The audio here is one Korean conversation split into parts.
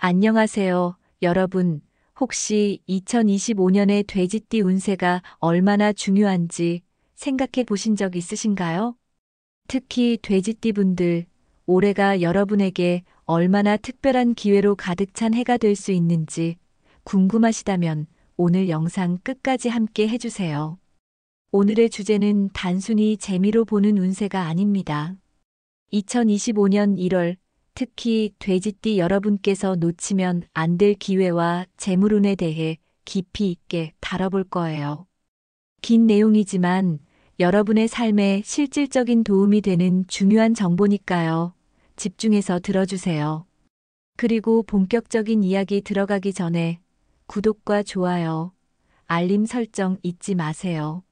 안녕하세요, 여러분. 혹시 2025년의 돼지띠 운세가 얼마나 중요한지 생각해 보신 적 있으신가요? 특히 돼지띠 분들, 올해가 여러분에게 얼마나 특별한 기회로 가득 찬 해가 될 수 있는지 궁금하시다면 오늘 영상 끝까지 함께 해주세요. 오늘의 주제는 단순히 재미로 보는 운세가 아닙니다. 2025년 1월, 특히 돼지띠 여러분께서 놓치면 안 될 기회와 재물운에 대해 깊이 있게 다뤄볼 거예요. 긴 내용이지만 여러분의 삶에 실질적인 도움이 되는 중요한 정보니까요. 집중해서 들어주세요. 그리고 본격적인 이야기 들어가기 전에 구독과 좋아요, 알림 설정 잊지 마세요.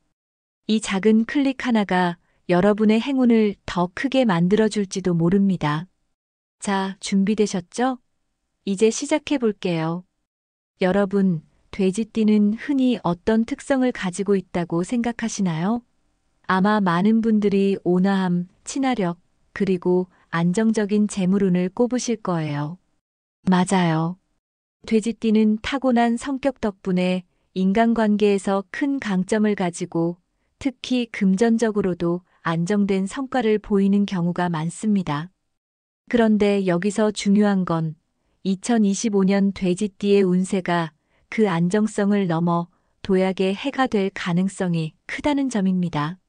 이 작은 클릭 하나가 여러분의 행운을 더 크게 만들어줄지도 모릅니다. 자, 준비되셨죠? 이제 시작해 볼게요. 여러분, 돼지띠는 흔히 어떤 특성을 가지고 있다고 생각하시나요? 아마 많은 분들이 온화함, 친화력, 그리고 안정적인 재물운을 꼽으실 거예요. 맞아요. 돼지띠는 타고난 성격 덕분에 인간관계에서 큰 강점을 가지고 특히 금전적으로도 안정된 성과를 보이는 경우가 많습니다. 그런데 여기서 중요한 건 2025년 돼지띠의 운세가 그 안정성을 넘어 도약의 해가 될 가능성이 크다는 점입니다.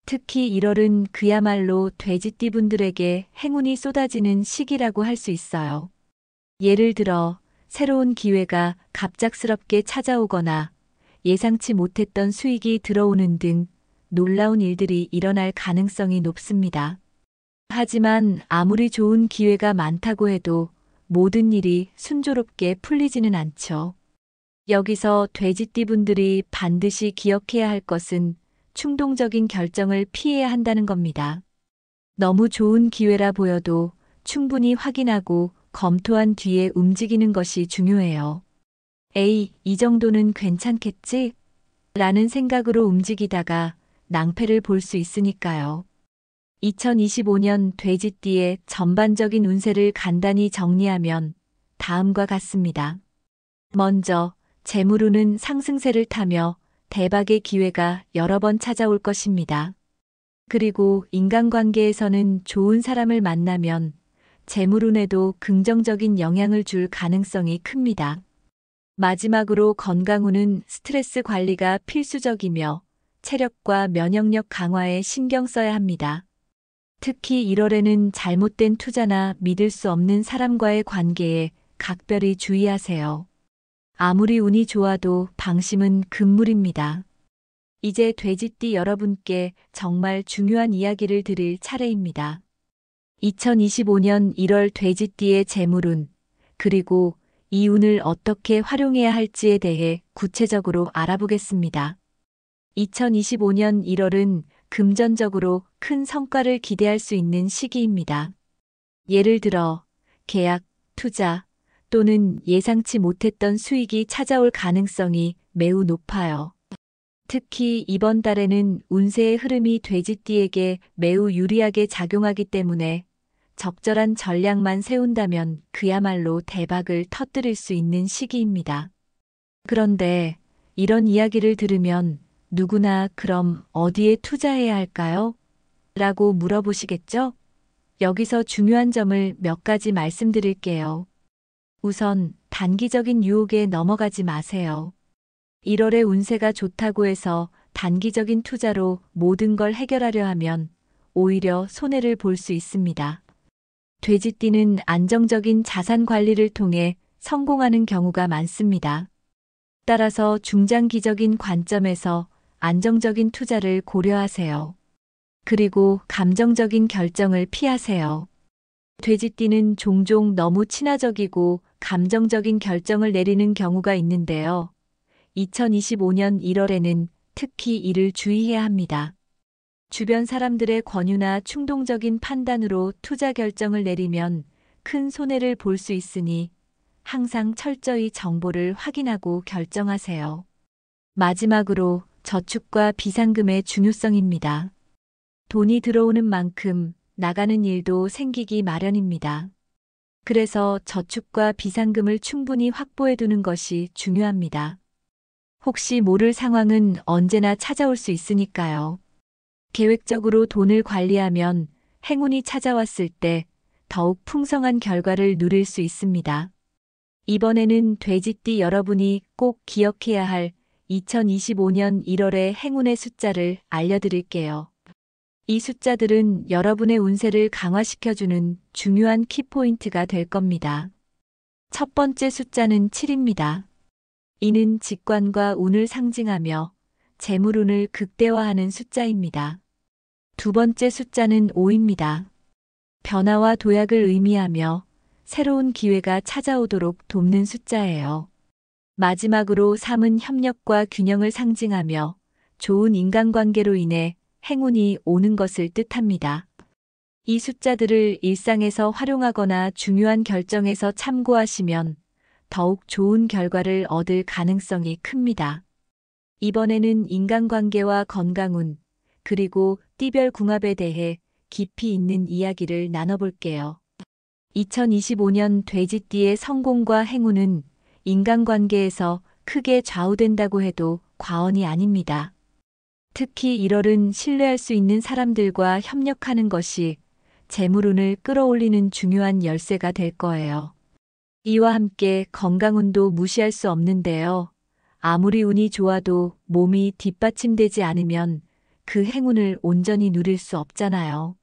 특히 1월은 그야말로 돼지띠 분들에게 행운이 쏟아지는 시기라고 할 수 있어요. 예를 들어 새로운 기회가 갑작스럽게 찾아오거나 예상치 못했던 수익이 들어오는 등 놀라운 일들이 일어날 가능성이 높습니다. 하지만 아무리 좋은 기회가 많다고 해도 모든 일이 순조롭게 풀리지는 않죠. 여기서 돼지띠 분들이 반드시 기억해야 할 것은 충동적인 결정을 피해야 한다는 겁니다. 너무 좋은 기회라 보여도 충분히 확인하고 검토한 뒤에 움직이는 것이 중요해요. 에이, 이 정도는 괜찮겠지? 라는 생각으로 움직이다가 낭패를 볼 수 있으니까요. 2025년 돼지띠의 전반적인 운세를 간단히 정리하면 다음과 같습니다. 먼저, 재물운은 상승세를 타며 대박의 기회가 여러 번 찾아올 것입니다. 그리고 인간관계에서는 좋은 사람을 만나면 재물운에도 긍정적인 영향을 줄 가능성이 큽니다. 마지막으로 건강운은 스트레스 관리가 필수적이며 체력과 면역력 강화에 신경 써야 합니다. 특히 1월에는 잘못된 투자나 믿을 수 없는 사람과의 관계에 각별히 주의하세요. 아무리 운이 좋아도 방심은 금물입니다. 이제 돼지띠 여러분께 정말 중요한 이야기를 드릴 차례입니다. 2025년 1월 돼지띠의 재물운, 그리고 이 운을 어떻게 활용해야 할지에 대해 구체적으로 알아보겠습니다. 2025년 1월은 금전적으로 큰 성과를 기대할 수 있는 시기입니다. 예를 들어 계약, 투자 또는 예상치 못했던 수익이 찾아올 가능성이 매우 높아요. 특히 이번 달에는 운세의 흐름이 돼지띠에게 매우 유리하게 작용하기 때문에 적절한 전략만 세운다면 그야말로 대박을 터뜨릴 수 있는 시기입니다. 그런데 이런 이야기를 들으면 누구나 그럼 어디에 투자해야 할까요? 라고 물어보시겠죠? 여기서 중요한 점을 몇 가지 말씀드릴게요. 우선 단기적인 유혹에 넘어가지 마세요. 1월에 운세가 좋다고 해서 단기적인 투자로 모든 걸 해결하려 하면 오히려 손해를 볼 수 있습니다. 돼지띠는 안정적인 자산 관리를 통해 성공하는 경우가 많습니다. 따라서 중장기적인 관점에서 안정적인 투자를 고려하세요. 그리고 감정적인 결정을 피하세요. 돼지띠는 종종 너무 친화적이고 감정적인 결정을 내리는 경우가 있는데요. 2025년 1월에는 특히 이를 주의해야 합니다. 주변 사람들의 권유나 충동적인 판단으로 투자 결정을 내리면 큰 손해를 볼 수 있으니 항상 철저히 정보를 확인하고 결정하세요. 마지막으로 저축과 비상금의 중요성입니다. 돈이 들어오는 만큼 나가는 일도 생기기 마련입니다. 그래서 저축과 비상금을 충분히 확보해 두는 것이 중요합니다. 혹시 모를 상황은 언제나 찾아올 수 있으니까요. 계획적으로 돈을 관리하면 행운이 찾아왔을 때 더욱 풍성한 결과를 누릴 수 있습니다. 이번에는 돼지띠 여러분이 꼭 기억해야 할 2025년 1월의 행운의 숫자를 알려드릴게요. 이 숫자들은 여러분의 운세를 강화시켜주는 중요한 키포인트가 될 겁니다. 첫 번째 숫자는 7입니다. 이는 직관과 운을 상징하며 재물운을 극대화하는 숫자입니다. 두 번째 숫자는 5입니다. 변화와 도약을 의미하며 새로운 기회가 찾아오도록 돕는 숫자예요. 마지막으로 3은 협력과 균형을 상징하며 좋은 인간관계로 인해 행운이 오는 것을 뜻합니다. 이 숫자들을 일상에서 활용하거나 중요한 결정에서 참고하시면 더욱 좋은 결과를 얻을 가능성이 큽니다. 이번에는 인간관계와 건강운, 그리고 띠별 궁합에 대해 깊이 있는 이야기를 나눠볼게요. 2025년 돼지띠의 성공과 행운은 인간관계에서 크게 좌우된다고 해도 과언이 아닙니다. 특히 1월은 신뢰할 수 있는 사람들과 협력하는 것이 재물운을 끌어올리는 중요한 열쇠가 될 거예요. 이와 함께 건강운도 무시할 수 없는데요. 아무리 운이 좋아도 몸이 뒷받침되지 않으면 그 행운을 온전히 누릴 수 없잖아요.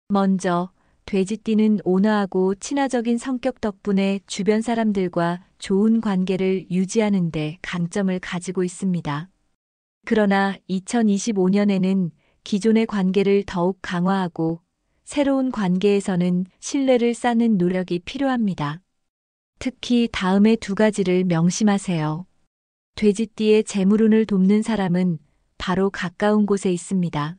먼저 돼지띠는 온화하고 친화적인 성격 덕분에 주변 사람들과 좋은 관계를 유지하는 데 강점을 가지고 있습니다. 그러나 2025년에는 기존의 관계를 더욱 강화하고 새로운 관계에서는 신뢰를 쌓는 노력이 필요합니다. 특히 다음의 두 가지를 명심하세요. 돼지띠의 재물운을 돕는 사람은 바로 가까운 곳에 있습니다.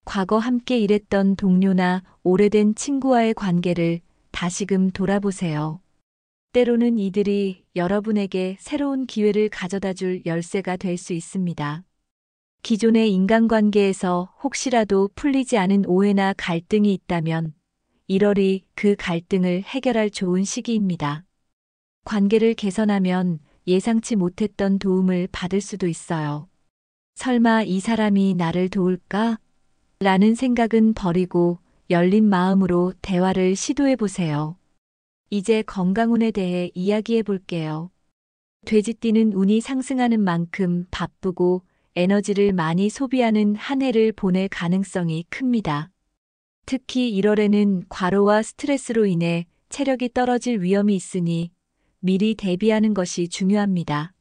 과거 함께 일했던 동료나 오래된 친구와의 관계를 다시금 돌아보세요. 때로는 이들이 여러분에게 새로운 기회를 가져다 줄 열쇠가 될 수 있습니다. 기존의 인간관계에서 혹시라도 풀리지 않은 오해나 갈등이 있다면 1월이 그 갈등을 해결할 좋은 시기입니다. 관계를 개선하면 예상치 못했던 도움을 받을 수도 있어요. 설마 이 사람이 나를 도울까? 라는 생각은 버리고 열린 마음으로 대화를 시도해 보세요. 이제 건강운에 대해 이야기해 볼게요. 돼지띠는 운이 상승하는 만큼 바쁘고 에너지를 많이 소비하는 한 해를 보낼 가능성이 큽니다. 특히 1월에는 과로와 스트레스로 인해 체력이 떨어질 위험이 있으니 미리 대비하는 것이 중요합니다.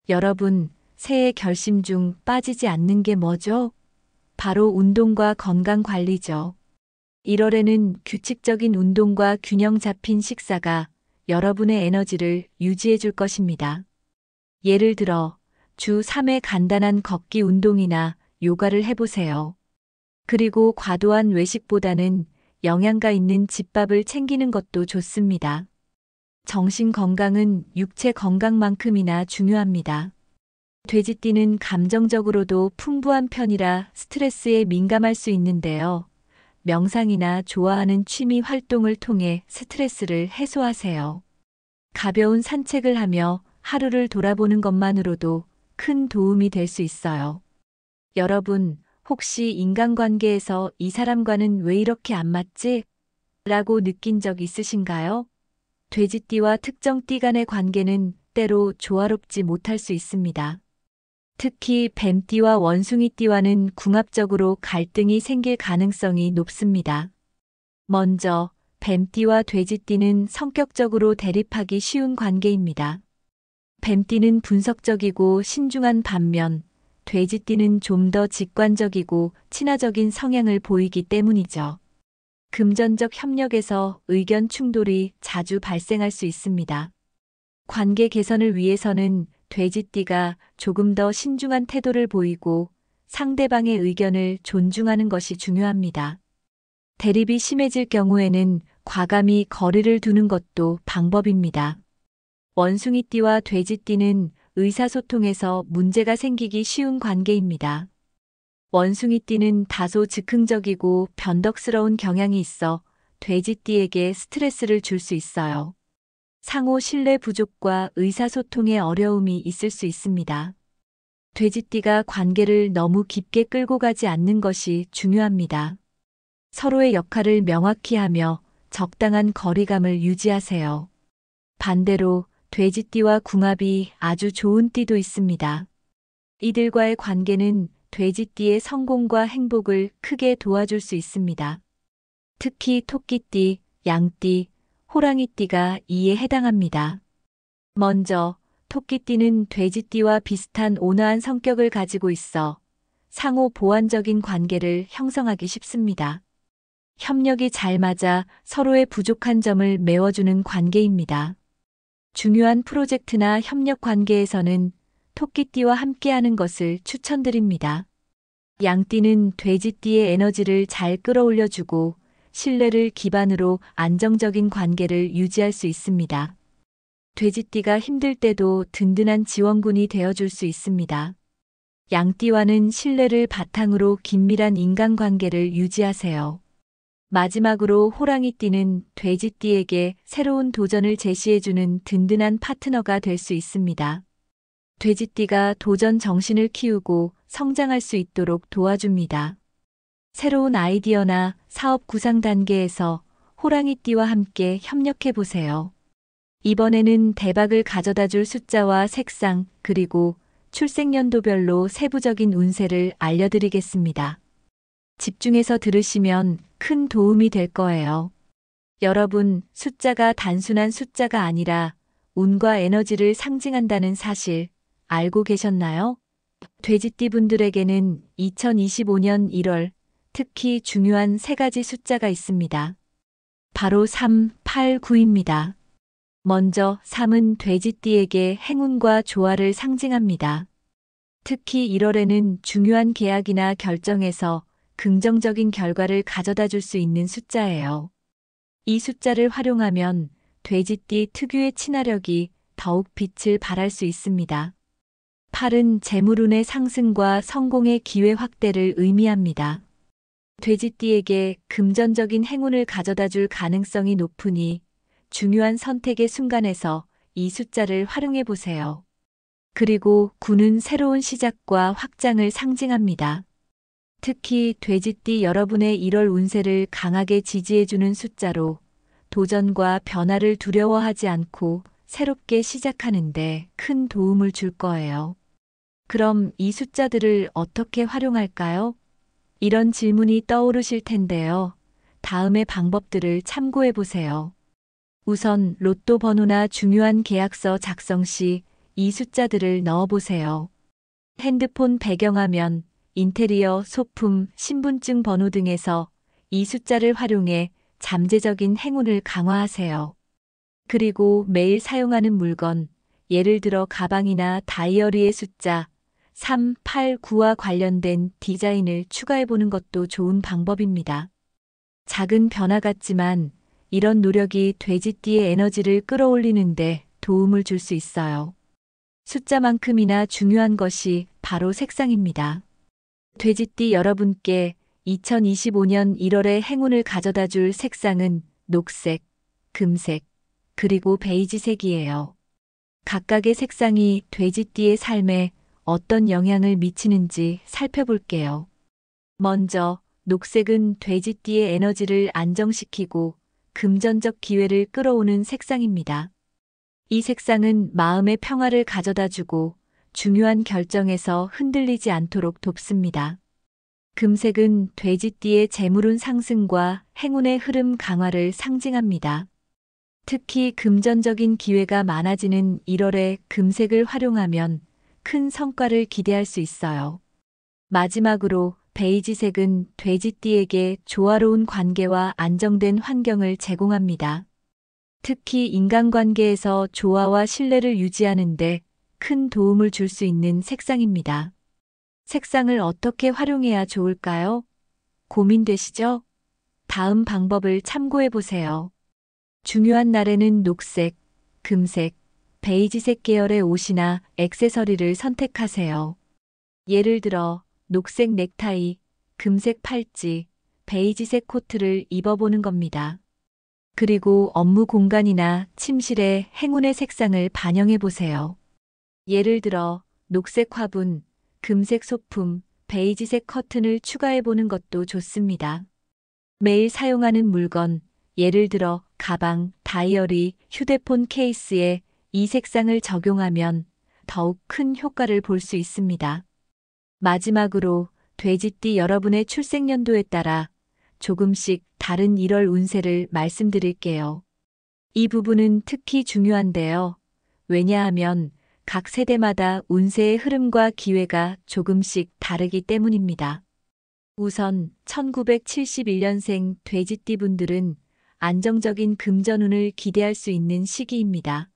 여러분, 새해 결심 중 빠지지 않는 게 뭐죠? 바로 운동과 건강 관리죠. 1월에는 규칙적인 운동과 균형 잡힌 식사가 여러분의 에너지를 유지해 줄 것입니다. 예를 들어 주 3회 간단한 걷기 운동이나 요가를 해보세요. 그리고 과도한 외식보다는 영양가 있는 집밥을 챙기는 것도 좋습니다. 정신 건강은 육체 건강만큼이나 중요합니다. 돼지띠는 감정적으로도 풍부한 편이라 스트레스에 민감할 수 있는데요. 명상이나 좋아하는 취미 활동을 통해 스트레스를 해소하세요. 가벼운 산책을 하며 하루를 돌아보는 것만으로도 큰 도움이 될 수 있어요. 여러분, 혹시 인간관계에서 이 사람과는 왜 이렇게 안 맞지? 라고 느낀 적 있으신가요? 돼지띠와 특정 띠 간의 관계는 때로 조화롭지 못할 수 있습니다. 특히 뱀띠와 원숭이띠와는 궁합적으로 갈등이 생길 가능성이 높습니다. 먼저 뱀띠와 돼지띠는 성격적으로 대립하기 쉬운 관계입니다. 뱀띠는 분석적이고 신중한 반면 돼지띠는 좀 더 직관적이고 친화적인 성향을 보이기 때문이죠. 금전적 협력에서 의견 충돌이 자주 발생할 수 있습니다. 관계 개선을 위해서는 돼지띠가 조금 더 신중한 태도를 보이고 상대방의 의견을 존중하는 것이 중요합니다. 대립이 심해질 경우에는 과감히 거리를 두는 것도 방법입니다. 원숭이띠와 돼지띠는 의사소통에서 문제가 생기기 쉬운 관계입니다. 원숭이띠는 다소 즉흥적이고 변덕스러운 경향이 있어 돼지띠에게 스트레스를 줄 수 있어요. 상호 신뢰 부족과 의사소통에 어려움이 있을 수 있습니다. 돼지띠가 관계를 너무 깊게 끌고 가지 않는 것이 중요합니다. 서로의 역할을 명확히 하며 적당한 거리감을 유지하세요. 반대로 돼지띠와 궁합이 아주 좋은 띠도 있습니다. 이들과의 관계는 돼지띠의 성공과 행복을 크게 도와줄 수 있습니다. 특히 토끼띠, 양띠, 호랑이띠가 이에 해당합니다. 먼저 토끼띠는 돼지띠와 비슷한 온화한 성격을 가지고 있어 상호 보완적인 관계를 형성하기 쉽습니다. 협력이 잘 맞아 서로의 부족한 점을 메워주는 관계입니다. 중요한 프로젝트나 협력 관계에서는 토끼띠와 함께하는 것을 추천드립니다. 양띠는 돼지띠의 에너지를 잘 끌어올려주고 신뢰를 기반으로 안정적인 관계를 유지할 수 있습니다. 돼지띠가 힘들 때도 든든한 지원군이 되어줄 수 있습니다. 양띠와는 신뢰를 바탕으로 긴밀한 인간관계를 유지하세요. 마지막으로 호랑이띠는 돼지띠에게 새로운 도전을 제시해주는 든든한 파트너가 될 수 있습니다. 돼지띠가 도전 정신을 키우고 성장할 수 있도록 도와줍니다. 새로운 아이디어나 사업 구상 단계에서 호랑이띠와 함께 협력해 보세요. 이번에는 대박을 가져다 줄 숫자와 색상, 그리고 출생연도별로 세부적인 운세를 알려드리겠습니다. 집중해서 들으시면 큰 도움이 될 거예요. 여러분, 숫자가 단순한 숫자가 아니라 운과 에너지를 상징한다는 사실 알고 계셨나요? 돼지띠 분들에게는 2025년 1월 특히 중요한 세 가지 숫자가 있습니다. 바로 3, 8, 9입니다. 먼저 3은 돼지띠에게 행운과 조화를 상징합니다. 특히 1월에는 중요한 계약이나 결정에서 긍정적인 결과를 가져다 줄 수 있는 숫자예요. 이 숫자를 활용하면 돼지띠 특유의 친화력이 더욱 빛을 발할 수 있습니다. 8은 재물운의 상승과 성공의 기회 확대를 의미합니다. 돼지띠에게 금전적인 행운을 가져다 줄 가능성이 높으니 중요한 선택의 순간에서 이 숫자를 활용해 보세요. 그리고 9는 새로운 시작과 확장을 상징합니다. 특히 돼지띠 여러분의 1월 운세를 강하게 지지해주는 숫자로 도전과 변화를 두려워하지 않고 새롭게 시작하는데 큰 도움을 줄 거예요. 그럼 이 숫자들을 어떻게 활용할까요? 이런 질문이 떠오르실 텐데요. 다음의 방법들을 참고해 보세요. 우선 로또 번호나 중요한 계약서 작성 시 이 숫자들을 넣어 보세요. 핸드폰 배경화면, 인테리어, 소품, 신분증 번호 등에서 이 숫자를 활용해 잠재적인 행운을 강화하세요. 그리고 매일 사용하는 물건, 예를 들어 가방이나 다이어리의 숫자 3, 8, 9와 관련된 디자인을 추가해 보는 것도 좋은 방법입니다. 작은 변화 같지만 이런 노력이 돼지띠의 에너지를 끌어올리는데 도움을 줄 수 있어요. 숫자만큼이나 중요한 것이 바로 색상입니다. 돼지띠 여러분께 2025년 1월에 행운을 가져다 줄 색상은 녹색, 금색, 그리고 베이지색이에요. 각각의 색상이 돼지띠의 삶에 어떤 영향을 미치는지 살펴볼게요. 먼저 녹색은 돼지띠의 에너지를 안정시키고 금전적 기회를 끌어오는 색상입니다. 이 색상은 마음의 평화를 가져다 주고 중요한 결정에서 흔들리지 않도록 돕습니다. 금색은 돼지띠의 재물운 상승과 행운의 흐름 강화를 상징합니다. 특히 금전적인 기회가 많아지는 1월에 금색을 활용하면 큰 성과를 기대할 수 있어요. 마지막으로 베이지색은 돼지띠에게 조화로운 관계와 안정된 환경을 제공합니다. 특히 인간관계에서 조화와 신뢰를 유지하는 데 큰 도움을 줄 수 있는 색상입니다. 색상을 어떻게 활용해야 좋을까요? 고민되시죠? 다음 방법을 참고해 보세요. 중요한 날에는 녹색, 금색, 베이지색 계열의 옷이나 액세서리를 선택하세요. 예를 들어 녹색 넥타이, 금색 팔찌, 베이지색 코트를 입어보는 겁니다. 그리고 업무 공간이나 침실에 행운의 색상을 반영해 보세요. 예를 들어 녹색 화분, 금색 소품, 베이지색 커튼을 추가해 보는 것도 좋습니다. 매일 사용하는 물건, 예를 들어 가방, 다이어리, 휴대폰 케이스에 이 색상을 적용하면 더욱 큰 효과를 볼 수 있습니다. 마지막으로 돼지띠 여러분의 출생연도에 따라 조금씩 다른 1월 운세를 말씀드릴게요. 이 부분은 특히 중요한데요. 왜냐하면 각 세대마다 운세의 흐름과 기회가 조금씩 다르기 때문입니다. 우선 1971년생 돼지띠 분들은 안정적인 금전운을 기대할 수 있는 시기입니다.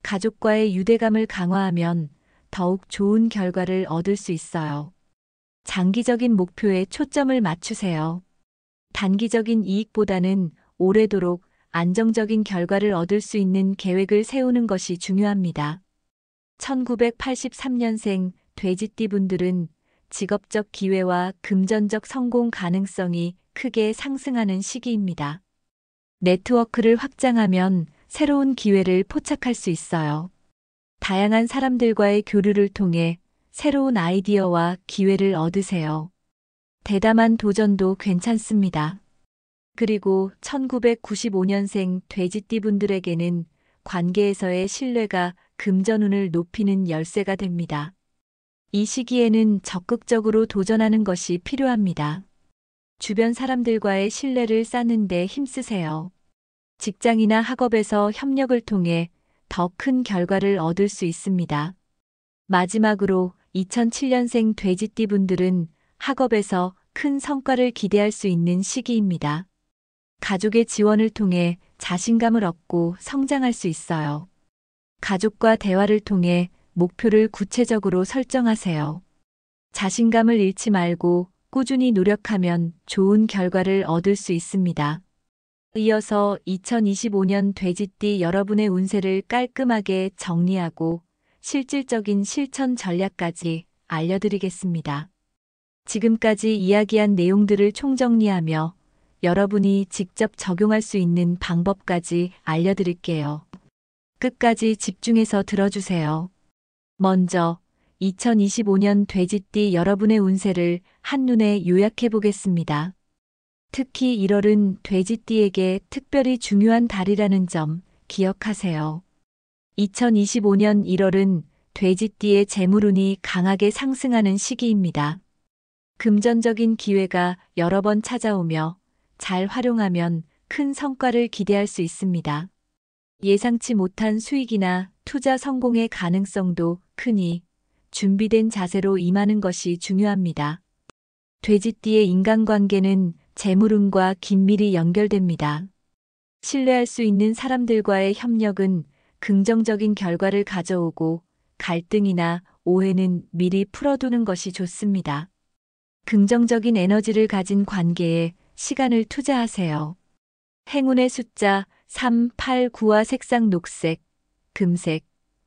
가족과의 유대감을 강화하면 더욱 좋은 결과를 얻을 수 있어요. 장기적인 목표에 초점을 맞추세요. 단기적인 이익보다는 오래도록 안정적인 결과를 얻을 수 있는 계획을 세우는 것이 중요합니다. 1983년생 돼지띠 분들은 직업적 기회와 금전적 성공 가능성이 크게 상승하는 시기입니다. 네트워크를 확장하면 새로운 기회를 포착할 수 있어요. 다양한 사람들과의 교류를 통해 새로운 아이디어와 기회를 얻으세요. 대담한 도전도 괜찮습니다. 그리고 1995년생 돼지띠 분들에게는 관계에서의 신뢰가 금전운을 높이는 열쇠가 됩니다. 이 시기에는 적극적으로 도전하는 것이 필요합니다. 주변 사람들과의 신뢰를 쌓는 데 힘쓰세요. 직장이나 학업에서 협력을 통해 더 큰 결과를 얻을 수 있습니다. 마지막으로 2007년생 돼지띠 분들은 학업에서 큰 성과를 기대할 수 있는 시기입니다. 가족의 지원을 통해 자신감을 얻고 성장할 수 있어요. 가족과 대화를 통해 목표를 구체적으로 설정하세요. 자신감을 잃지 말고 꾸준히 노력하면 좋은 결과를 얻을 수 있습니다. 이어서 2025년 돼지띠 여러분의 운세를 깔끔하게 정리하고 실질적인 실천 전략까지 알려드리겠습니다. 지금까지 이야기한 내용들을 총정리하며 여러분이 직접 적용할 수 있는 방법까지 알려드릴게요. 끝까지 집중해서 들어주세요. 먼저 2025년 돼지띠 여러분의 운세를 한눈에 요약해 보겠습니다. 특히 1월은 돼지띠에게 특별히 중요한 달이라는 점 기억하세요. 2025년 1월은 돼지띠의 재물운이 강하게 상승하는 시기입니다. 금전적인 기회가 여러 번 찾아오며 잘 활용하면 큰 성과를 기대할 수 있습니다. 예상치 못한 수익이나 투자 성공의 가능성도 크니 준비된 자세로 임하는 것이 중요합니다. 돼지띠의 인간관계는 재물운과 긴밀히 연결됩니다. 신뢰할 수 있는 사람들과의 협력은 긍정적인 결과를 가져오고 갈등이나 오해는 미리 풀어두는 것이 좋습니다. 긍정적인 에너지를 가진 관계에 시간을 투자하세요. 행운의 숫자 3, 8, 9와 색상 녹색, 금색,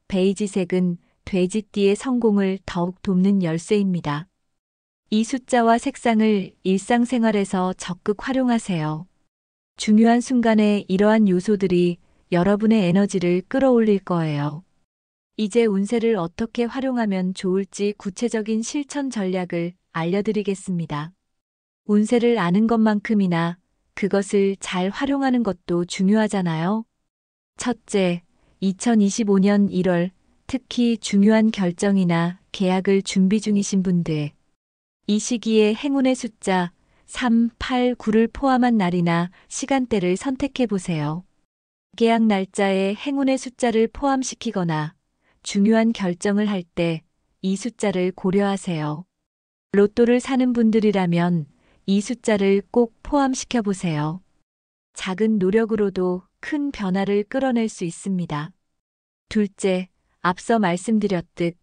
베이지색은 돼지띠의 성공을 더욱 돕는 열쇠입니다. 이 숫자와 색상을 일상생활에서 적극 활용하세요. 중요한 순간에 이러한 요소들이 여러분의 에너지를 끌어올릴 거예요. 이제 운세를 어떻게 활용하면 좋을지 구체적인 실천 전략을 알려드리겠습니다. 운세를 아는 것만큼이나 그것을 잘 활용하는 것도 중요하잖아요. 첫째, 2025년 1월 특히 중요한 결정이나 계약을 준비 중이신 분들. 이 시기에 행운의 숫자 3, 8, 9를 포함한 날이나 시간대를 선택해 보세요. 계약 날짜에 행운의 숫자를 포함시키거나 중요한 결정을 할 때 이 숫자를 고려하세요. 로또를 사는 분들이라면 이 숫자를 꼭 포함시켜 보세요. 작은 노력으로도 큰 변화를 끌어낼 수 있습니다. 둘째, 앞서 말씀드렸듯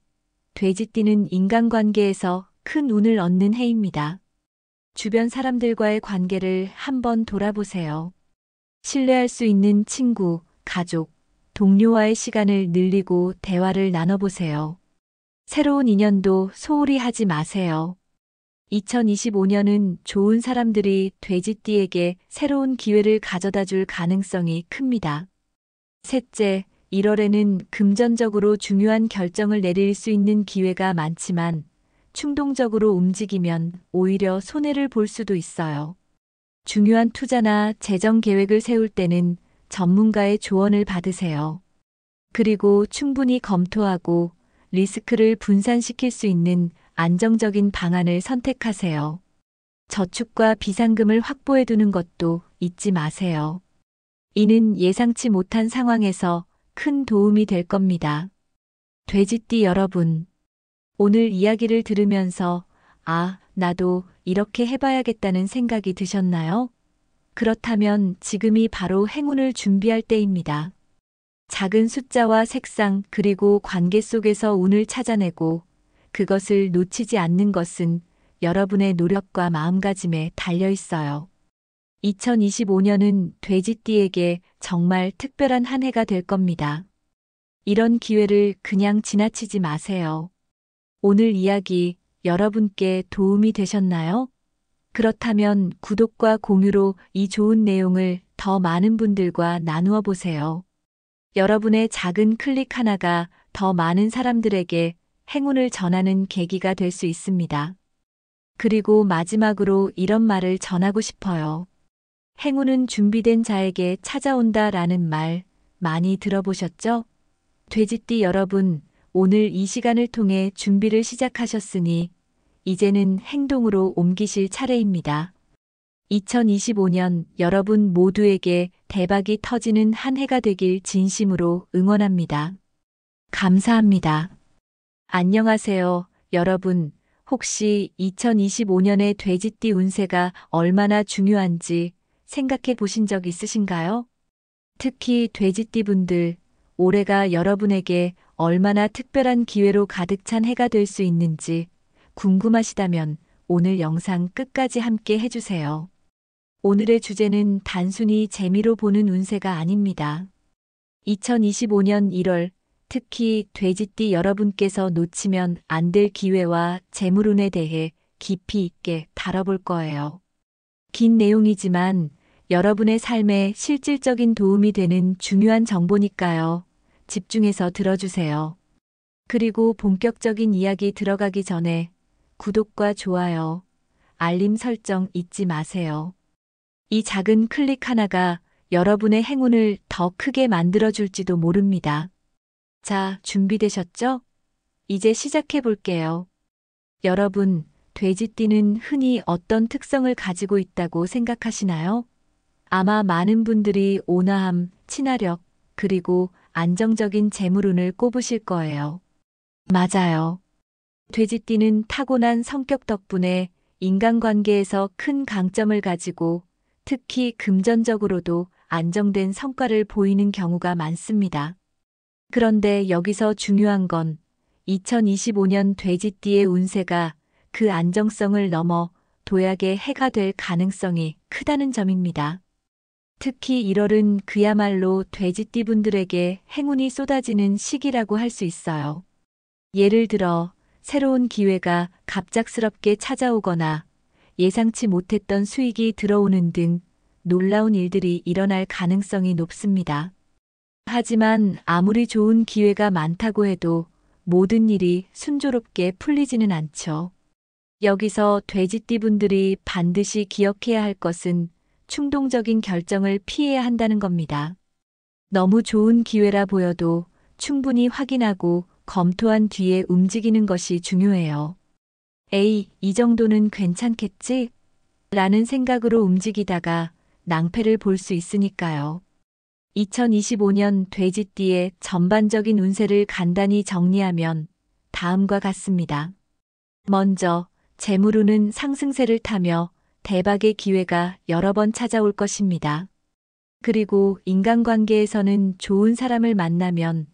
돼지띠는 인간관계에서 큰 운을 얻는 해입니다. 주변 사람들과의 관계를 한번 돌아보세요. 신뢰할 수 있는 친구, 가족, 동료와의 시간을 늘리고 대화를 나눠보세요. 새로운 인연도 소홀히 하지 마세요. 2025년은 좋은 사람들이 돼지띠에게 새로운 기회를 가져다 줄 가능성이 큽니다. 셋째, 1월에는 금전적으로 중요한 결정을 내릴 수 있는 기회가 많지만 충동적으로 움직이면 오히려 손해를 볼 수도 있어요. 중요한 투자나 재정 계획을 세울 때는 전문가의 조언을 받으세요. 그리고 충분히 검토하고 리스크를 분산시킬 수 있는 안정적인 방안을 선택하세요. 저축과 비상금을 확보해 두는 것도 잊지 마세요. 이는 예상치 못한 상황에서 큰 도움이 될 겁니다. 돼지띠 여러분, 오늘 이야기를 들으면서 나도 이렇게 해봐야겠다는 생각이 드셨나요? 그렇다면 지금이 바로 행운을 준비할 때입니다. 작은 숫자와 색상 그리고 관계 속에서 운을 찾아내고 그것을 놓치지 않는 것은 여러분의 노력과 마음가짐에 달려 있어요. 2025년은 돼지띠에게 정말 특별한 한 해가 될 겁니다. 이런 기회를 그냥 지나치지 마세요. 오늘 이야기 여러분께 도움이 되셨나요? 그렇다면 구독과 공유로 이 좋은 내용을 더 많은 분들과 나누어 보세요. 여러분의 작은 클릭 하나가 더 많은 사람들에게 행운을 전하는 계기가 될 수 있습니다. 그리고 마지막으로 이런 말을 전하고 싶어요. 행운은 준비된 자에게 찾아온다라는 말 많이 들어보셨죠? 돼지띠 여러분, 오늘 이 시간을 통해 준비를 시작하셨으니 이제는 행동으로 옮기실 차례입니다. 2025년 여러분 모두에게 대박이 터지는 한 해가 되길 진심으로 응원합니다. 감사합니다. 안녕하세요, 여러분. 혹시 2025년의 돼지띠 운세가 얼마나 중요한지 생각해 보신 적 있으신가요? 특히 돼지띠 분들, 올해가 여러분에게 얼마나 특별한 기회로 가득 찬 해가 될 수 있는지 궁금하시다면 오늘 영상 끝까지 함께 해주세요. 오늘의 주제는 단순히 재미로 보는 운세가 아닙니다. 2025년 1월, 특히 돼지띠 여러분께서 놓치면 안 될 기회와 재물운에 대해 깊이 있게 다뤄볼 거예요. 긴 내용이지만 여러분의 삶에 실질적인 도움이 되는 중요한 정보니까요. 집중해서 들어주세요. 그리고 본격적인 이야기 들어가기 전에 구독과 좋아요, 알림 설정 잊지 마세요. 이 작은 클릭 하나가 여러분의 행운을 더 크게 만들어줄지도 모릅니다. 자, 준비되셨죠? 이제 시작해 볼게요. 여러분, 돼지띠는 흔히 어떤 특성을 가지고 있다고 생각하시나요? 아마 많은 분들이 온화함, 친화력, 그리고 안정적인 재물운을 꼽으실 거예요. 맞아요. 돼지띠는 타고난 성격 덕분에 인간관계에서 큰 강점을 가지고 특히 금전적으로도 안정된 성과를 보이는 경우가 많습니다. 그런데 여기서 중요한 건 2025년 돼지띠의 운세가 그 안정성을 넘어 도약의 해가 될 가능성이 크다는 점입니다. 특히 1월은 그야말로 돼지띠 분들에게 행운이 쏟아지는 시기라고 할 수 있어요. 예를 들어 새로운 기회가 갑작스럽게 찾아오거나 예상치 못했던 수익이 들어오는 등 놀라운 일들이 일어날 가능성이 높습니다. 하지만 아무리 좋은 기회가 많다고 해도 모든 일이 순조롭게 풀리지는 않죠. 여기서 돼지띠 분들이 반드시 기억해야 할 것은 충동적인 결정을 피해야 한다는 겁니다. 너무 좋은 기회라 보여도 충분히 확인하고 검토한 뒤에 움직이는 것이 중요해요. 에이, 이 정도는 괜찮겠지? 라는 생각으로 움직이다가 낭패를 볼 수 있으니까요. 2025년 돼지띠의 전반적인 운세를 간단히 정리하면 다음과 같습니다. 먼저, 재물운은 상승세를 타며 대박의 기회가 여러 번 찾아올 것입니다. 그리고 인간관계에서는 좋은 사람을 만나면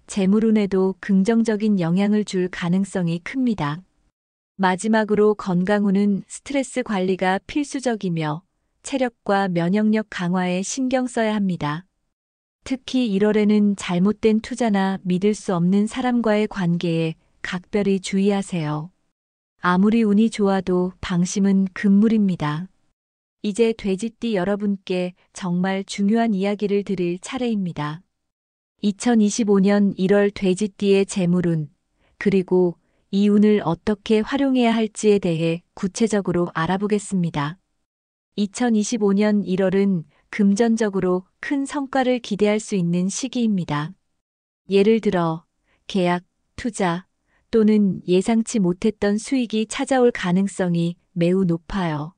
재물운에도 긍정적인 영향을 줄 가능성이 큽니다. 마지막으로 건강운은 스트레스 관리가 필수적이며 체력과 면역력 강화에 신경 써야 합니다. 특히 1월에는 잘못된 투자나 믿을 수 없는 사람과의 관계에 각별히 주의하세요. 아무리 운이 좋아도 방심은 금물입니다. 이제 돼지띠 여러분께 정말 중요한 이야기를 드릴 차례입니다. 2025년 1월 돼지띠의 재물운, 그리고 이 운을 어떻게 활용해야 할지에 대해 구체적으로 알아보겠습니다. 2025년 1월은 금전적으로 큰 성과를 기대할 수 있는 시기입니다. 예를 들어 계약, 투자 또는 예상치 못했던 수익이 찾아올 가능성이 매우 높아요.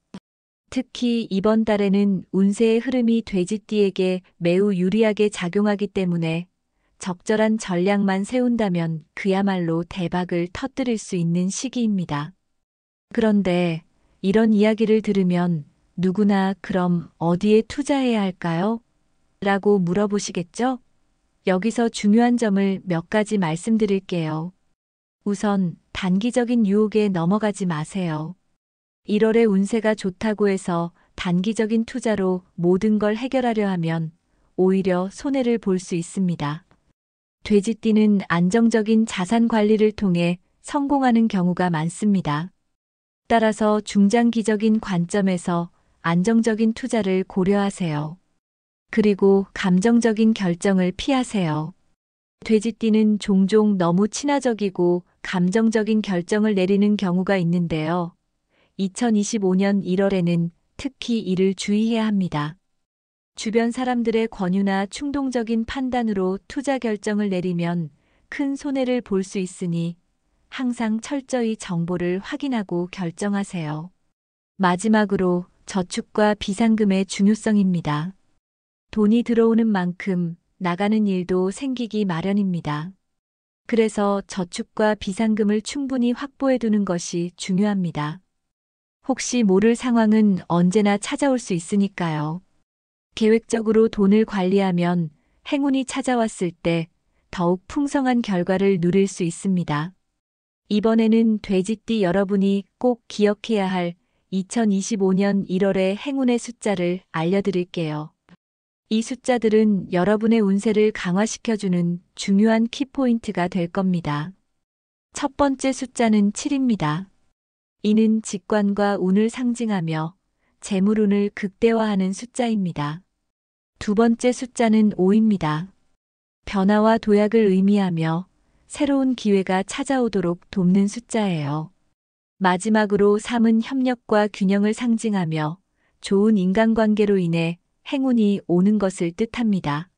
특히 이번 달에는 운세의 흐름이 돼지띠에게 매우 유리하게 작용하기 때문에 적절한 전략만 세운다면 그야말로 대박을 터뜨릴 수 있는 시기입니다. 그런데 이런 이야기를 들으면 누구나 그럼 어디에 투자해야 할까요? 라고 물어보시겠죠? 여기서 중요한 점을 몇 가지 말씀드릴게요. 우선 단기적인 유혹에 넘어가지 마세요. 1월에 운세가 좋다고 해서 단기적인 투자로 모든 걸 해결하려 하면 오히려 손해를 볼 수 있습니다. 돼지띠는 안정적인 자산 관리를 통해 성공하는 경우가 많습니다. 따라서 중장기적인 관점에서 안정적인 투자를 고려하세요. 그리고 감정적인 결정을 피하세요. 돼지띠는 종종 너무 친화적이고 감정적인 결정을 내리는 경우가 있는데요. 2025년 1월에는 특히 이를 주의해야 합니다. 주변 사람들의 권유나 충동적인 판단으로 투자 결정을 내리면 큰 손해를 볼 수 있으니 항상 철저히 정보를 확인하고 결정하세요. 마지막으로 저축과 비상금의 중요성입니다. 돈이 들어오는 만큼 나가는 일도 생기기 마련입니다. 그래서 저축과 비상금을 충분히 확보해 두는 것이 중요합니다. 혹시 모를 상황은 언제나 찾아올 수 있으니까요. 계획적으로 돈을 관리하면 행운이 찾아왔을 때 더욱 풍성한 결과를 누릴 수 있습니다. 이번에는 돼지띠 여러분이 꼭 기억해야 할 2025년 1월의 행운의 숫자를 알려드릴게요. 이 숫자들은 여러분의 운세를 강화시켜주는 중요한 키포인트가 될 겁니다. 첫 번째 숫자는 7입니다. 이는 직관과 운을 상징하며 재물운을 극대화하는 숫자입니다. 두 번째 숫자는 5입니다. 변화와 도약을 의미하며 새로운 기회가 찾아오도록 돕는 숫자예요. 마지막으로 3은 협력과 균형을 상징하며 좋은 인간관계로 인해 행운이 오는 것을 뜻합니다.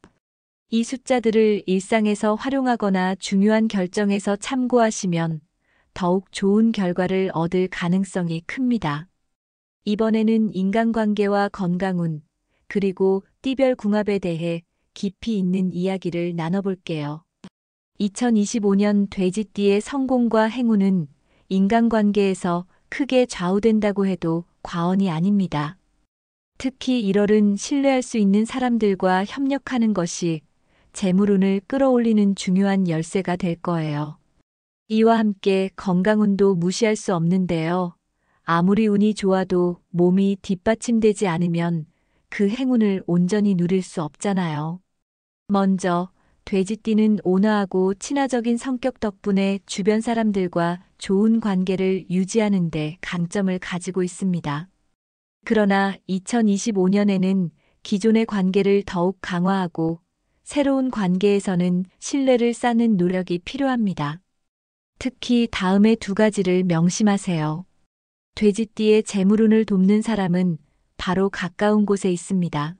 이 숫자들을 일상에서 활용하거나 중요한 결정에서 참고하시면 더욱 좋은 결과를 얻을 가능성이 큽니다. 이번에는 인간관계와 건강운, 그리고 띠별 궁합에 대해 깊이 있는 이야기를 나눠볼게요. 2025년 돼지띠의 성공과 행운은 인간관계에서 크게 좌우된다고 해도 과언이 아닙니다. 특히 1월은 신뢰할 수 있는 사람들과 협력하는 것이 재물운을 끌어올리는 중요한 열쇠가 될 거예요. 이와 함께 건강운도 무시할 수 없는데요. 아무리 운이 좋아도 몸이 뒷받침되지 않으면 그 행운을 온전히 누릴 수 없잖아요. 먼저 돼지띠는 온화하고 친화적인 성격 덕분에 주변 사람들과 좋은 관계를 유지하는 데 강점을 가지고 있습니다. 그러나 2025년에는 기존의 관계를 더욱 강화하고 새로운 관계에서는 신뢰를 쌓는 노력이 필요합니다. 특히 다음의 두 가지를 명심하세요. 돼지띠의 재물운을 돕는 사람은 바로 가까운 곳에 있습니다.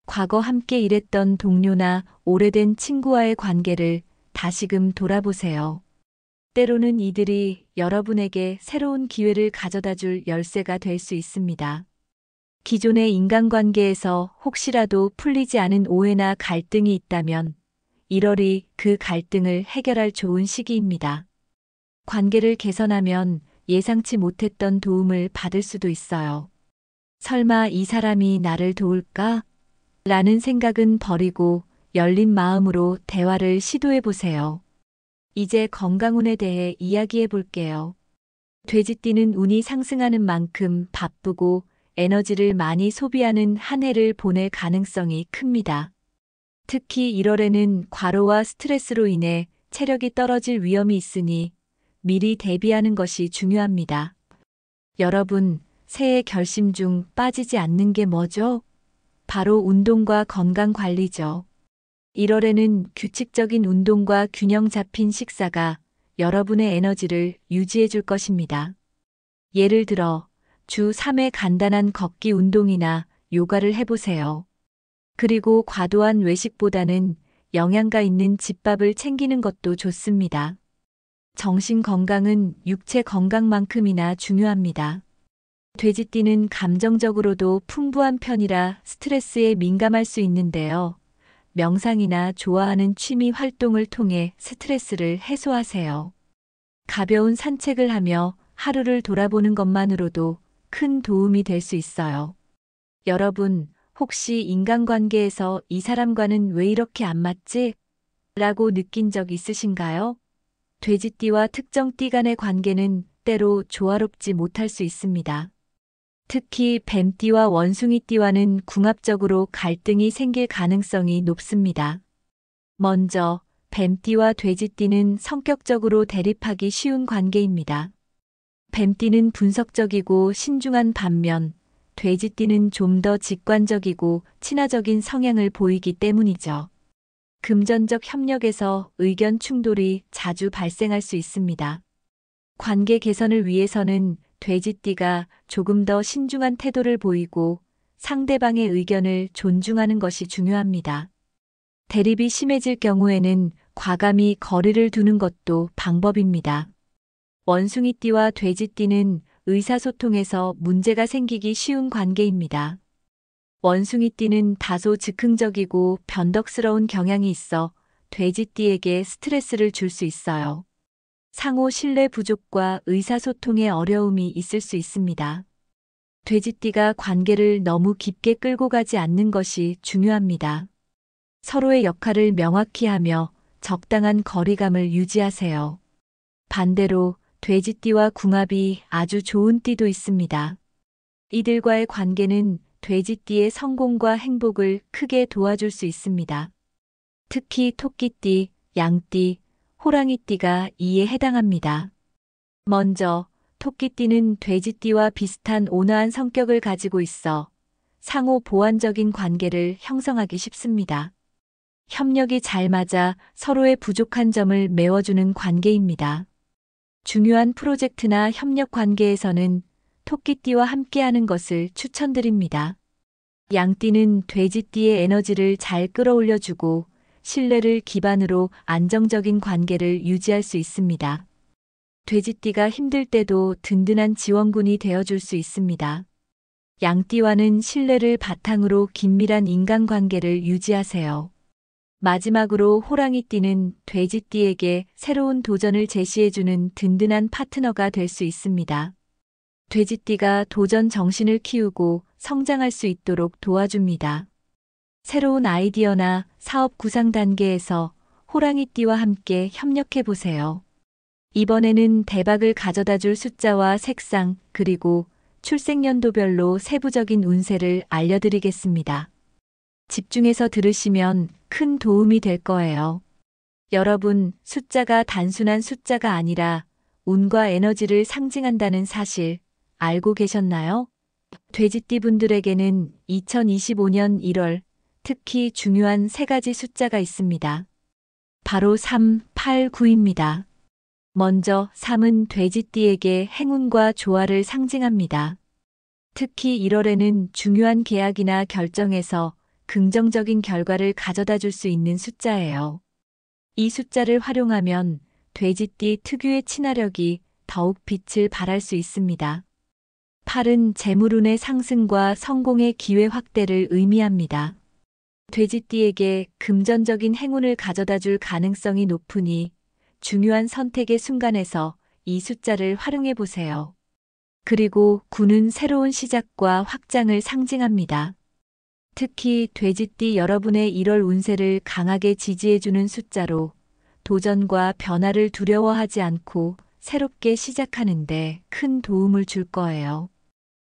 과거 함께 일했던 동료나 오래된 친구와의 관계를 다시금 돌아보세요. 때로는 이들이 여러분에게 새로운 기회를 가져다 줄 열쇠가 될 수 있습니다. 기존의 인간관계에서 혹시라도 풀리지 않은 오해나 갈등이 있다면 1월이 그 갈등을 해결할 좋은 시기입니다. 관계를 개선하면 예상치 못했던 도움을 받을 수도 있어요. 설마 이 사람이 나를 도울까? 라는 생각은 버리고 열린 마음으로 대화를 시도해 보세요. 이제 건강운에 대해 이야기해 볼게요. 돼지띠는 운이 상승하는 만큼 바쁘고 에너지를 많이 소비하는 한 해를 보낼 가능성이 큽니다. 특히 1월에는 과로와 스트레스로 인해 체력이 떨어질 위험이 있으니 미리 대비하는 것이 중요합니다. 여러분, 새해 결심 중 빠지지 않는 게 뭐죠? 바로 운동과 건강 관리죠. 1월에는 규칙적인 운동과 균형 잡힌 식사가 여러분의 에너지를 유지해 줄 것입니다. 예를 들어, 주 3회 간단한 걷기 운동이나 요가를 해보세요. 그리고 과도한 외식보다는 영양가 있는 집밥을 챙기는 것도 좋습니다. 정신 건강은 육체 건강만큼이나 중요합니다. 돼지띠는 감정적으로도 풍부한 편이라 스트레스에 민감할 수 있는데요. 명상이나 좋아하는 취미 활동을 통해 스트레스를 해소하세요. 가벼운 산책을 하며 하루를 돌아보는 것만으로도 큰 도움이 될 수 있어요. 여러분, 혹시 인간관계에서 이 사람과는 왜 이렇게 안 맞지? 라고 느낀 적 있으신가요? 돼지띠와 특정 띠 간의 관계는 때로 조화롭지 못할 수 있습니다. 특히 뱀띠와 원숭이띠와는 궁합적으로 갈등이 생길 가능성이 높습니다. 먼저, 뱀띠와 돼지띠는 성격적으로 대립하기 쉬운 관계입니다. 뱀띠는 분석적이고 신중한 반면, 돼지띠는 좀 더 직관적이고 친화적인 성향을 보이기 때문이죠. 금전적 협력에서 의견 충돌이 자주 발생할 수 있습니다. 관계 개선을 위해서는 돼지띠가 조금 더 신중한 태도를 보이고 상대방의 의견을 존중하는 것이 중요합니다. 대립이 심해질 경우에는 과감히 거리를 두는 것도 방법입니다. 원숭이띠와 돼지띠는 의사소통에서 문제가 생기기 쉬운 관계입니다. 원숭이띠는 다소 즉흥적이고 변덕스러운 경향이 있어 돼지띠에게 스트레스를 줄 수 있어요. 상호 신뢰 부족과 의사소통에 어려움이 있을 수 있습니다. 돼지띠가 관계를 너무 깊게 끌고 가지 않는 것이 중요합니다. 서로의 역할을 명확히 하며 적당한 거리감을 유지하세요. 반대로 돼지띠와 궁합이 아주 좋은 띠도 있습니다. 이들과의 관계는 돼지띠의 성공과 행복을 크게 도와줄 수 있습니다. 특히 토끼띠, 양띠, 호랑이띠가 이에 해당합니다. 먼저, 토끼띠는 돼지띠와 비슷한 온화한 성격을 가지고 있어 상호 보완적인 관계를 형성하기 쉽습니다. 협력이 잘 맞아 서로의 부족한 점을 메워주는 관계입니다. 중요한 프로젝트나 협력 관계에서는 토끼띠와 함께하는 것을 추천드립니다. 양띠는 돼지띠의 에너지를 잘 끌어올려주고 신뢰를 기반으로 안정적인 관계를 유지할 수 있습니다. 돼지띠가 힘들 때도 든든한 지원군이 되어줄 수 있습니다. 양띠와는 신뢰를 바탕으로 긴밀한 인간관계를 유지하세요. 마지막으로 호랑이띠는 돼지띠에게 새로운 도전을 제시해주는 든든한 파트너가 될 수 있습니다. 돼지띠가 도전 정신을 키우고 성장할 수 있도록 도와줍니다. 새로운 아이디어나 사업 구상 단계에서 호랑이띠와 함께 협력해 보세요. 이번에는 대박을 가져다 줄 숫자와 색상, 그리고 출생연도별로 세부적인 운세를 알려드리겠습니다. 집중해서 들으시면 큰 도움이 될 거예요. 여러분, 숫자가 단순한 숫자가 아니라 운과 에너지를 상징한다는 사실 알고 계셨나요? 돼지띠 분들에게는 2025년 1월 특히 중요한 세 가지 숫자가 있습니다. 바로 3, 8, 9입니다. 먼저 3은 돼지띠에게 행운과 조화를 상징합니다. 특히 1월에는 중요한 계약이나 결정에서 긍정적인 결과를 가져다 줄 수 있는 숫자예요. 이 숫자를 활용하면 돼지띠 특유의 친화력이 더욱 빛을 발할 수 있습니다. 8은 재물운의 상승과 성공의 기회 확대를 의미합니다. 돼지띠에게 금전적인 행운을 가져다 줄 가능성이 높으니 중요한 선택의 순간에서 이 숫자를 활용해 보세요. 그리고 9는 새로운 시작과 확장을 상징합니다. 특히 돼지띠 여러분의 1월 운세를 강하게 지지해주는 숫자로 도전과 변화를 두려워하지 않고 새롭게 시작하는데 큰 도움을 줄 거예요.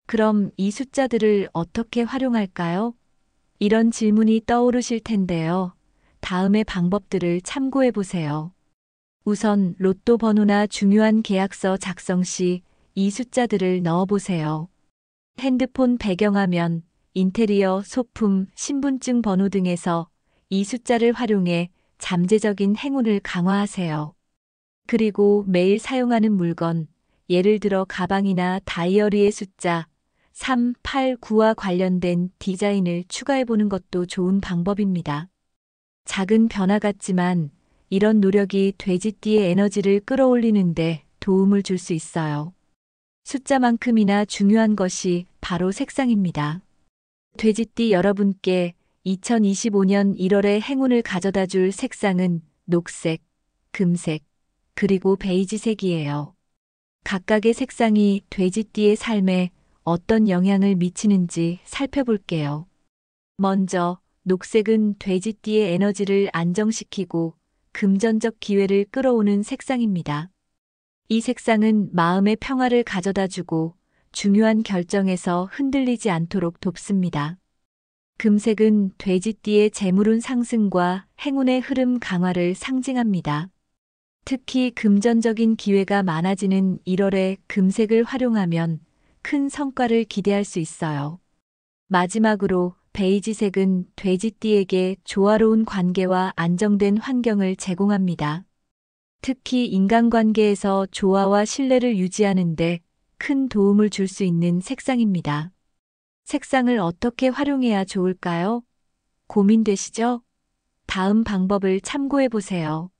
그럼 이 숫자들을 어떻게 활용할까요? 이런 질문이 떠오르실 텐데요. 다음의 방법들을 참고해 보세요. 우선 로또 번호나 중요한 계약서 작성 시 이 숫자들을 넣어보세요. 핸드폰 배경화면, 인테리어, 소품, 신분증 번호 등에서 이 숫자를 활용해 잠재적인 행운을 강화하세요. 그리고 매일 사용하는 물건, 예를 들어 가방이나 다이어리의 숫자 3, 8, 9와 관련된 디자인을 추가해보는 것도 좋은 방법입니다. 작은 변화 같지만 이런 노력이 돼지띠의 에너지를 끌어올리는데 도움을 줄 수 있어요. 숫자만큼이나 중요한 것이 바로 색상입니다. 돼지띠 여러분께 2025년 1월에 행운을 가져다 줄 색상은 녹색, 금색, 그리고 베이지색이에요. 각각의 색상이 돼지띠의 삶에 어떤 영향을 미치는지 살펴볼게요. 먼저, 녹색은 돼지띠의 에너지를 안정시키고 금전적 기회를 끌어오는 색상입니다. 이 색상은 마음의 평화를 가져다 주고 중요한 결정에서 흔들리지 않도록 돕습니다. 금색은 돼지띠의 재물운 상승과 행운의 흐름 강화를 상징합니다. 특히 금전적인 기회가 많아지는 1월에 금색을 활용하면 큰 성과를 기대할 수 있어요. 마지막으로 베이지색은 돼지띠에게 조화로운 관계와 안정된 환경을 제공합니다. 특히 인간관계에서 조화와 신뢰를 유지하는 데 큰 도움을 줄 수 있는 색상입니다. 색상을 어떻게 활용해야 좋을까요? 고민되시죠? 다음 방법을 참고해 보세요.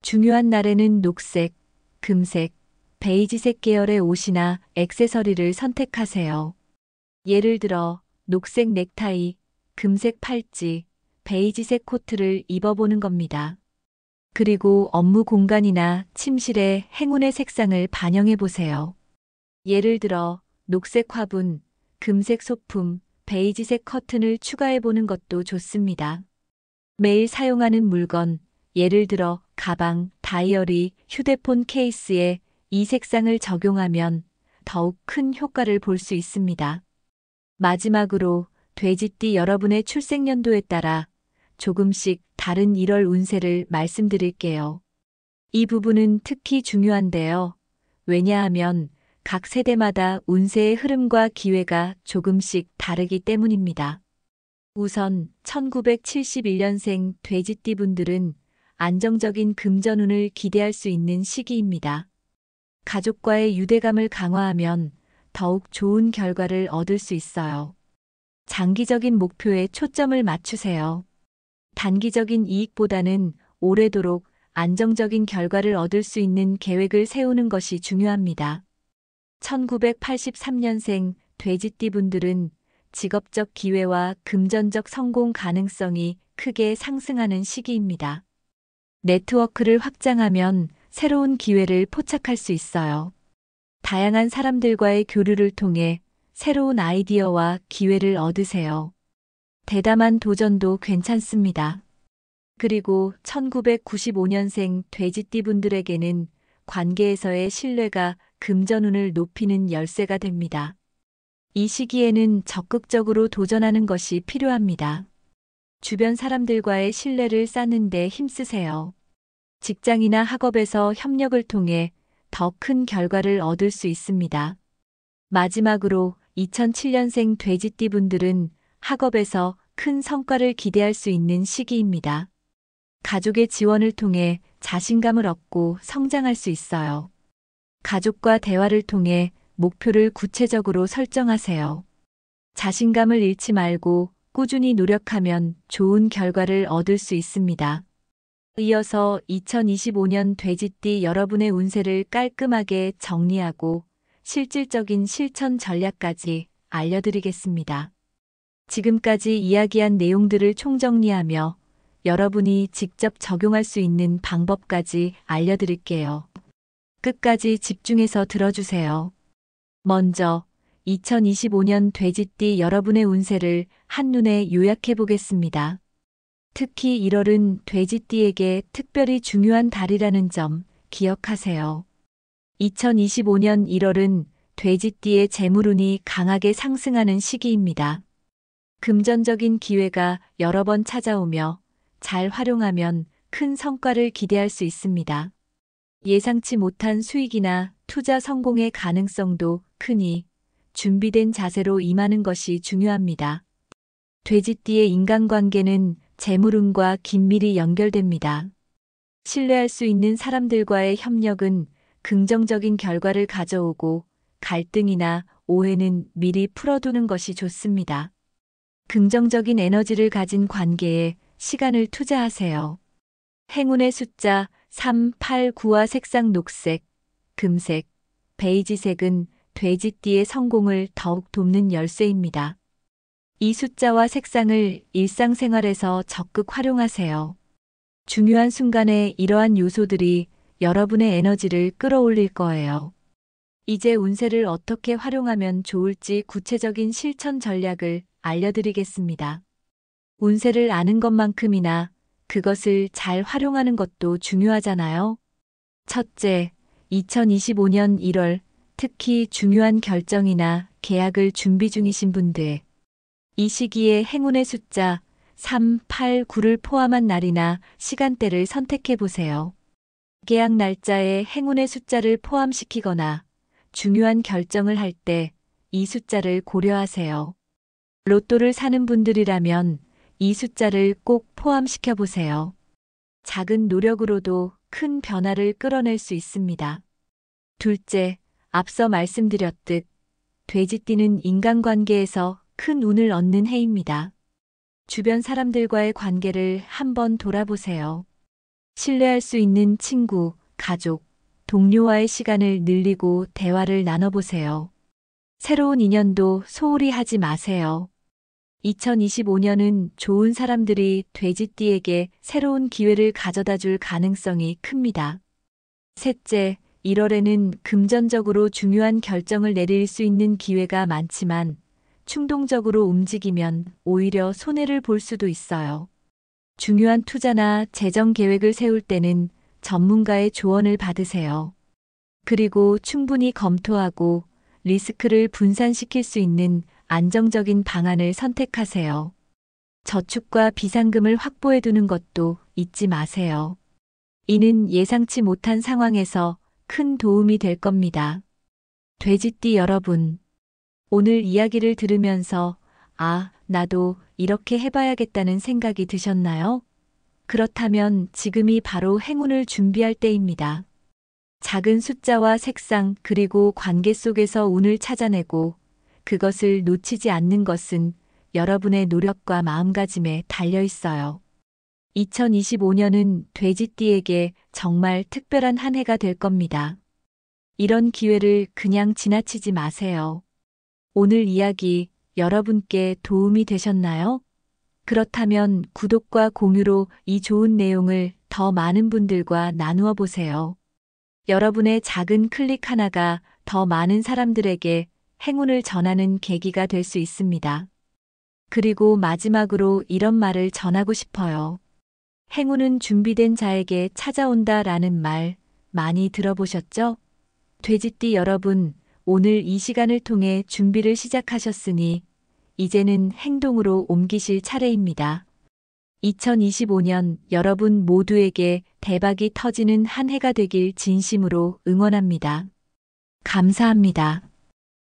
중요한 날에는 녹색, 금색, 베이지색 계열의 옷이나 액세서리를 선택하세요. 예를 들어 녹색 넥타이, 금색 팔찌, 베이지색 코트를 입어보는 겁니다. 그리고 업무 공간이나 침실에 행운의 색상을 반영해 보세요. 예를 들어 녹색 화분, 금색 소품, 베이지색 커튼을 추가해 보는 것도 좋습니다. 매일 사용하는 물건, 예를 들어 가방, 다이어리, 휴대폰 케이스에 이 색상을 적용하면 더욱 큰 효과를 볼 수 있습니다. 마지막으로 돼지띠 여러분의 출생연도에 따라 조금씩 다른 1월 운세를 말씀드릴게요. 이 부분은 특히 중요한데요. 왜냐하면 각 세대마다 운세의 흐름과 기회가 조금씩 다르기 때문입니다. 우선 1971년생 돼지띠 분들은 안정적인 금전운을 기대할 수 있는 시기입니다. 가족과의 유대감을 강화하면 더욱 좋은 결과를 얻을 수 있어요. 장기적인 목표에 초점을 맞추세요. 단기적인 이익보다는 오래도록 안정적인 결과를 얻을 수 있는 계획을 세우는 것이 중요합니다. 1983년생 돼지띠 분들은 직업적 기회와 금전적 성공 가능성이 크게 상승하는 시기입니다. 네트워크를 확장하면 새로운 기회를 포착할 수 있어요. 다양한 사람들과의 교류를 통해 새로운 아이디어와 기회를 얻으세요. 대담한 도전도 괜찮습니다. 그리고 1995년생 돼지띠 분들에게는 관계에서의 신뢰가 금전운을 높이는 열쇠가 됩니다. 이 시기에는 적극적으로 도전하는 것이 필요합니다. 주변 사람들과의 신뢰를 쌓는 데 힘쓰세요. 직장이나 학업에서 협력을 통해 더 큰 결과를 얻을 수 있습니다. 마지막으로 2007년생 돼지띠 분들은 학업에서 큰 성과를 기대할 수 있는 시기입니다. 가족의 지원을 통해 자신감을 얻고 성장할 수 있어요. 가족과 대화를 통해 목표를 구체적으로 설정하세요. 자신감을 잃지 말고 꾸준히 노력하면 좋은 결과를 얻을 수 있습니다. 이어서 2025년 돼지띠 여러분의 운세를 깔끔하게 정리하고 실질적인 실천 전략까지 알려드리겠습니다. 지금까지 이야기한 내용들을 총정리하며 여러분이 직접 적용할 수 있는 방법까지 알려드릴게요. 끝까지 집중해서 들어주세요. 먼저 2025년 돼지띠 여러분의 운세를 한눈에 요약해 보겠습니다. 특히 1월은 돼지띠에게 특별히 중요한 달이라는 점 기억하세요. 2025년 1월은 돼지띠의 재물운이 강하게 상승하는 시기입니다. 금전적인 기회가 여러 번 찾아오며 잘 활용하면 큰 성과를 기대할 수 있습니다. 예상치 못한 수익이나 투자 성공의 가능성도 크니 준비된 자세로 임하는 것이 중요합니다. 돼지띠의 인간관계는 재물운과 긴밀히 연결됩니다. 신뢰할 수 있는 사람들과의 협력은 긍정적인 결과를 가져오고 갈등이나 오해는 미리 풀어두는 것이 좋습니다. 긍정적인 에너지를 가진 관계에 시간을 투자하세요. 행운의 숫자 3, 8, 9와 색상 녹색, 금색, 베이지색은 돼지띠의 성공을 더욱 돕는 열쇠입니다. 이 숫자와 색상을 일상생활에서 적극 활용하세요. 중요한 순간에 이러한 요소들이 여러분의 에너지를 끌어올릴 거예요. 이제 운세를 어떻게 활용하면 좋을지 구체적인 실천 전략을 알려드리겠습니다. 운세를 아는 것만큼이나 그것을 잘 활용하는 것도 중요하잖아요. 첫째, 2025년 1월 특히 중요한 결정이나 계약을 준비 중이신 분들. 이 시기에 행운의 숫자 3, 8, 9를 포함한 날이나 시간대를 선택해 보세요. 계약 날짜에 행운의 숫자를 포함시키거나 중요한 결정을 할 때 이 숫자를 고려하세요. 로또를 사는 분들이라면 이 숫자를 꼭 포함시켜 보세요. 작은 노력으로도 큰 변화를 끌어낼 수 있습니다. 둘째, 앞서 말씀드렸듯 돼지띠는 인간관계에서 큰 운을 얻는 해입니다. 주변 사람들과의 관계를 한번 돌아보세요. 신뢰할 수 있는 친구, 가족, 동료와의 시간을 늘리고 대화를 나눠보세요. 새로운 인연도 소홀히 하지 마세요. 2025년은 좋은 사람들이 돼지띠에게 새로운 기회를 가져다 줄 가능성이 큽니다. 셋째, 1월에는 금전적으로 중요한 결정을 내릴 수 있는 기회가 많지만 충동적으로 움직이면 오히려 손해를 볼 수도 있어요. 중요한 투자나 재정 계획을 세울 때는 전문가의 조언을 받으세요. 그리고 충분히 검토하고 리스크를 분산시킬 수 있는 안정적인 방안을 선택하세요. 저축과 비상금을 확보해 두는 것도 잊지 마세요. 이는 예상치 못한 상황에서 큰 도움이 될 겁니다. 돼지띠 여러분, 오늘 이야기를 들으면서 나도 이렇게 해봐야겠다는 생각이 드셨나요? 그렇다면 지금이 바로 행운을 준비할 때입니다. 작은 숫자와 색상 그리고 관계 속에서 운을 찾아내고 그것을 놓치지 않는 것은 여러분의 노력과 마음가짐에 달려 있어요. 2025년은 돼지띠에게 정말 특별한 한 해가 될 겁니다. 이런 기회를 그냥 지나치지 마세요. 오늘 이야기 여러분께 도움이 되셨나요? 그렇다면 구독과 공유로 이 좋은 내용을 더 많은 분들과 나누어 보세요. 여러분의 작은 클릭 하나가 더 많은 사람들에게 행운을 전하는 계기가 될 수 있습니다. 그리고 마지막으로 이런 말을 전하고 싶어요. 행운은 준비된 자에게 찾아온다라는 말 많이 들어보셨죠? 돼지띠 여러분, 오늘 이 시간을 통해 준비를 시작하셨으니 이제는 행동으로 옮기실 차례입니다. 2025년 여러분 모두에게 대박이 터지는 한 해가 되길 진심으로 응원합니다. 감사합니다.